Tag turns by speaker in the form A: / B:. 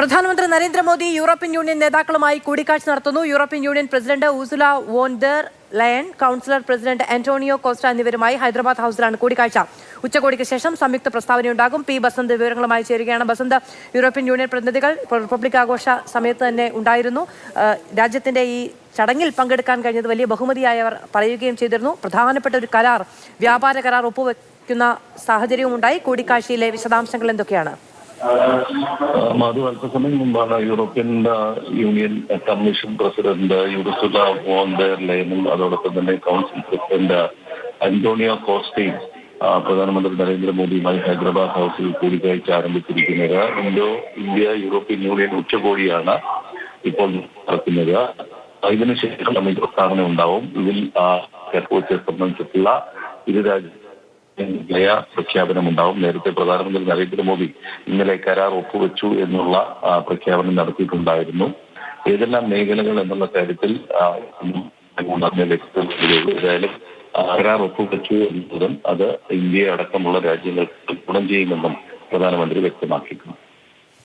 A: പ്രധാനമന്ത്രി Narendra Modi European union നേതാക്കളുമായി കൂടിക്കാഴ്ച നടത്തുന്നു. European union president Ursula von der Leyen, councillor president Antonio Costa എന്നിവരുമായി ഹൈദരാബാദ് ഹൌസിലാണ് കൂടിക്കാഴ്ച. ഉച്ചകോടിക്ക് ശേഷം സംയുക്ത പ്രസ്താവനയുണ്ടാകും. പി ബസന്ത് വിവരങ്ങളുമായി ചേരുകയാണ്. ബസന്ത്, യൂറോപ്യൻ യൂണിയൻ പ്രതിനിധികൾ ഇപ്പോൾ റിപ്പബ്ലിക് ആഘോഷ സമയത്ത് തന്നെ ഉണ്ടായിരുന്നു. രാജ്യത്തിന്റെ ഈ ചടങ്ങിൽ പങ്കെടുക്കാൻ കഴിഞ്ഞത് വലിയ ബഹുമതിയായവർ പറയുകയും ചെയ്തിരുന്നു. പ്രധാനപ്പെട്ട ഒരു കരാർ, വ്യാപാര കരാർ ഒപ്പുവെക്കുന്ന സാഹചര്യവും ഉണ്ടായി. കൂടിക്കാഴ്ചയിലെ വിശദാംശങ്ങൾ എന്തൊക്കെയാണ്?
B: മധു, അല്പസമയം മുമ്പാണ് European union commission president Ursula von der ലയനും അതോടൊപ്പം തന്നെ കൗൺസിൽ പ്രസിഡന്റ് ആന്റോണിയോ കോസ്റ്റയും പ്രധാനമന്ത്രി നരേന്ദ്രമോദിയുമായി ഹൈദരാബാദ് ഹൌസിൽ കൂടിക്കാഴ്ച ആരംഭിച്ചിരിക്കുന്നത്. ഇന്ത്യ യൂറോപ്യൻ യൂണിയൻ ഉച്ചകോടിയാണ് ഇപ്പോൾ നടക്കുന്നത്. ഇതിനുശേഷം നമുക്ക് പ്രസ്താവന ഉണ്ടാവും. ഇതിൽ എയർപോർട്ട്സിനെ സംബന്ധിച്ചിട്ടുള്ള ഇരു രാജ്യ പ്രഖ്യാപനമുണ്ടാവും. നേരത്തെ പ്രധാനമന്ത്രി നരേന്ദ്രമോദി ഇന്നലെ കരാർ ഒപ്പുവെച്ചു എന്നുള്ള പ്രഖ്യാപനം നടത്തിയിട്ടുണ്ടായിരുന്നു. ഏതെല്ലാം മേഖലകൾ എന്നുള്ള കാര്യത്തിൽ ഏതായാലും കരാർ ഒപ്പുവെച്ചു എന്നതും അത് ഇന്ത്യയെ അടക്കമുള്ള രാജ്യങ്ങൾക്ക് ഗുണം ചെയ്യുമെന്നും പ്രധാനമന്ത്രി വ്യക്തമാക്കിയിട്ടുണ്ട്.